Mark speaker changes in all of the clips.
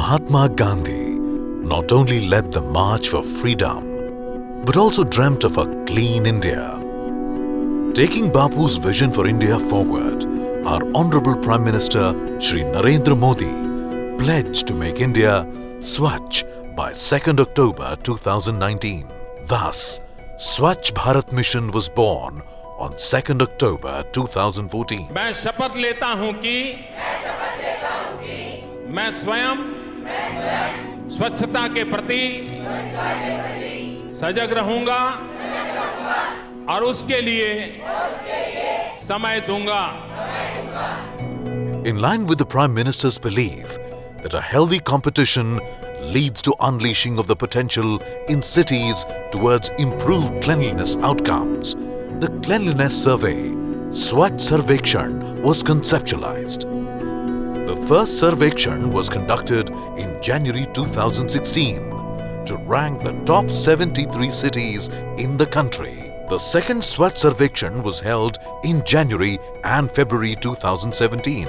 Speaker 1: Mahatma Gandhi not only led the march for freedom, but also dreamt of a clean India. Taking Bapu's vision for India forward, our Honorable Prime Minister Shri Narendra Modi pledged to make India Swachh by 2nd October 2019. Thus, Swachh Bharat Mission was born on 2nd October 2014.
Speaker 2: मैं शपथ लेता हूं कि मैं स्वयं स्वच्छता के प्रति सजग रहूंगा और उसके लिए समय दूंगा.
Speaker 1: In line with the Prime Minister's belief that a healthy competition leads to unleashing of the potential in cities towards improved cleanliness outcomes, the Cleanliness Survey, Swachh Sarvekshan, was conceptualized. The first Sarvekshan was conducted in January 2016 to rank the top 73 cities in the country. The second Swachh Sarvekshan was held in January and February 2017,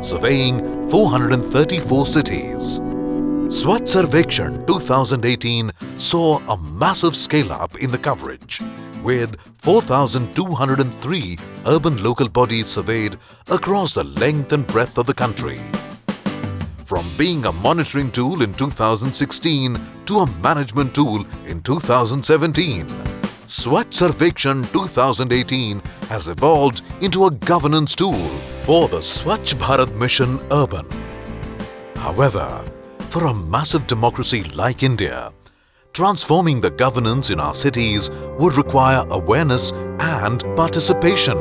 Speaker 1: surveying 434 cities. Swachh Sarvekshan 2018 saw a massive scale-up in the coverage, with 4,203 urban local bodies surveyed across the length and breadth of the country. From being a monitoring tool in 2016 to a management tool in 2017, Swachh Sarvekshan 2018 has evolved into a governance tool for the Swachh Bharat Mission Urban. However, for a massive democracy like India, transforming the governance in our cities would require awareness and participation.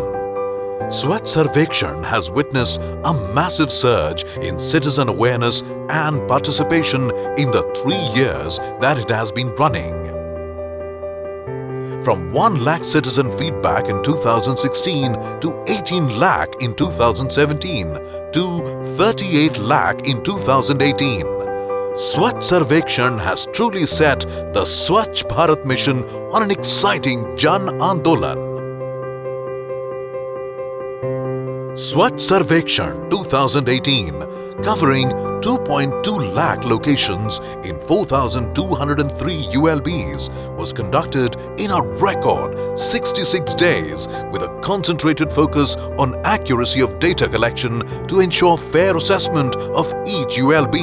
Speaker 1: Swachh Sarvekshan has witnessed a massive surge in citizen awareness and participation in the 3 years that it has been running. From 1 lakh citizen feedback in 2016 to 18 lakh in 2017 to 38 lakh in 2018. Swachh Sarvekshan has truly set the Swachh Bharat Mission on an exciting Jan Andolan. Swachh Sarvekshan 2018, covering 2.2 lakh locations in 4,203 ULBs, was conducted in a record 66 days with a concentrated focus on accuracy of data collection to ensure fair assessment of each ULB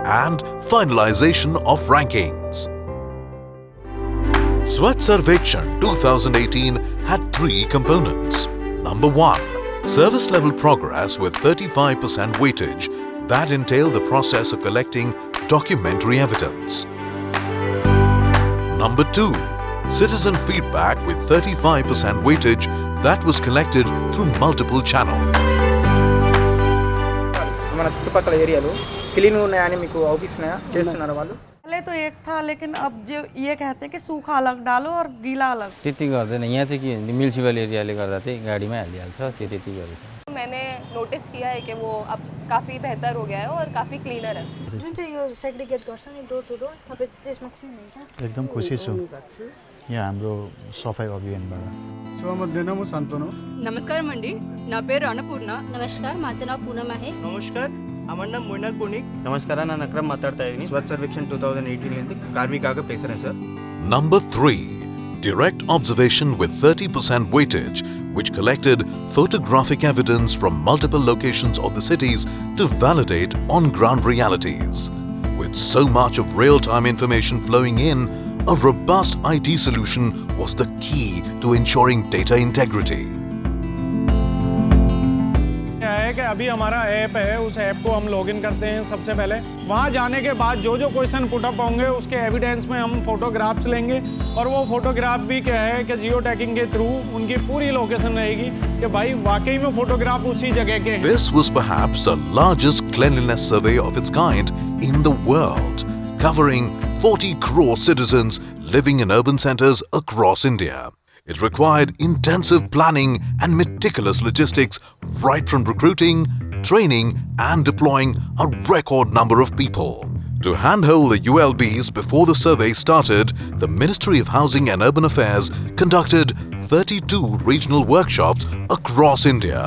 Speaker 1: and finalization of rankings. Swachh Sarvekshan 2018 had 3 components. Number 1, service level progress with 35% weightage that entailed the process of collecting documentary evidence. Number 2, citizen feedback with 35% weightage that was collected through multiple channels.
Speaker 3: మన చుట్టుపక్కల ఏరియాలో clean ఉన్నాయని మీకు అవుపిస్తున్నాయా చేస్తున్నారా వాళ్ళు?
Speaker 4: पहले तो एक था, लेकिन अब जो ये कहते हैं कि सूखा अलग डालो और गीला अलग.
Speaker 5: त्यति गर्दैन. यहाँ चाहिँ के म्युनिसिपल एरियाले गर्दा चाहिँ गाडीमै हालिहाल्छ, त्यति गरेको.
Speaker 6: मैंने नोटिस किया है कि वो अब काफ़ी बेहतर हो गया है और काफ़ी क्लीनर है.
Speaker 7: जुन चाहिँ यो सेग्रिगेट गर्छ नि डोर टु डोर, तपाईँ त्यसमा खुसी हुनुहुन्छ?
Speaker 8: एकदम खुसी छु यहाँ हाम्रो सफाई अभियानबाट.
Speaker 9: सोमध्यान म शान्तनु.
Speaker 10: नमस्कार मंडी, నా పేరు అన్నపూర్ణ.
Speaker 7: नमस्कार, माझं नाव पूनम आहे.
Speaker 11: नमस्कार, আমার নাম মৈনাক বণিক. ನಮಸ್ಕಾರ, ನಾನು ಅಕ್ರಮ್ ಮಾತಾಡ್ತಾ ಇದ್ದೀನಿ. ಸ್ವಚ್ಛ ಸರ್ವೇಕ್ಷಣ್ 2018 ಲಿಂದ ಕಾರ್ಮಿಕ ಪೇಸರೆ sir.
Speaker 1: Number 3, direct observation with 30% weightage, which collected photographic evidence from multiple locations of the cities to validate on-ground realities. With so much of real-time information flowing in, a robust IT solution was the key to ensuring data integrity.
Speaker 12: कि अभी हमारा app है, उस app को हम login करते हैं सबसे पहले. वहाँ जाने के बाद जो क्वेश्चन पुटअप होंगे उसके एविडेंस में हम फोटोग्राफ्स लेंगे और वो फोटोग्राफ भी क्या है कि जियो टैगिंग के थ्रू उनकी पूरी लोकेशन रहेगी कि भाई वाकई में फोटोग्राफ उसी जगह के हैं.
Speaker 1: This was perhaps the largest cleanliness survey of its kind in the world, covering 40 crore citizens living in urban centers across India. It required intensive planning and meticulous logistics right from recruiting, training and deploying a record number of people. To handhold the ULBs before the survey started, the Ministry of Housing and Urban Affairs conducted 32 regional workshops across India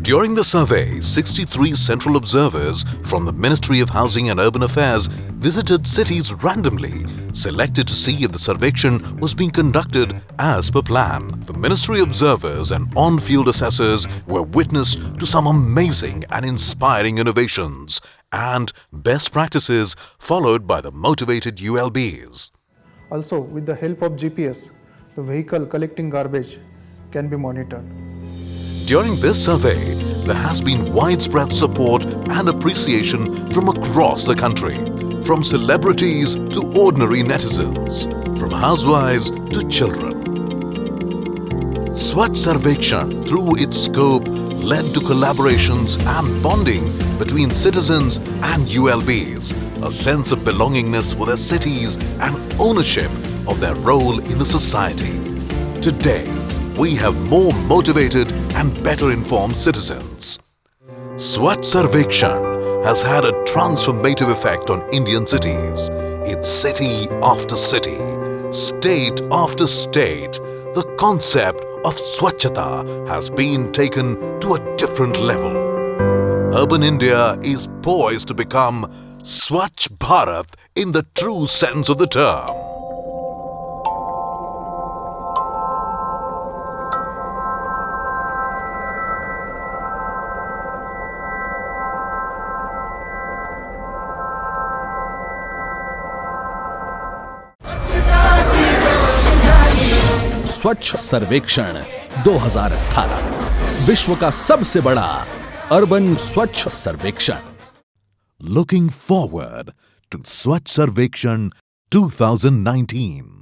Speaker 1: During the survey, 63 central observers from the Ministry of Housing and Urban Affairs visited cities randomly, selected to see if the survection was being conducted as per plan. The ministry observers and on-field assessors were witness to some amazing and inspiring innovations and best practices followed by the motivated ULBs.
Speaker 12: Also, with the help of GPS, the vehicle collecting garbage can be monitored.
Speaker 1: During this survey, there has been widespread support and appreciation from across the country, from celebrities to ordinary netizens, from housewives to children. Swachh Sarvekshan, through its scope, led to collaborations and bonding between citizens and ULBs, a sense of belongingness for their cities and ownership of their role in the society. Today, we have more motivated and better informed citizens. Swachh Sarvekshan has had a transformative effect on Indian cities. In city after city, state after state, the concept of Swachhata has been taken to a different level. Urban India is poised to become Swachh Bharat in the true sense of the term.
Speaker 13: स्वच्छ सर्वेक्षण 2018 विश्व का सबसे बड़ा urban स्वच्छ सर्वेक्षण.
Speaker 1: Looking forward to Swachh Sarvekshan 2019.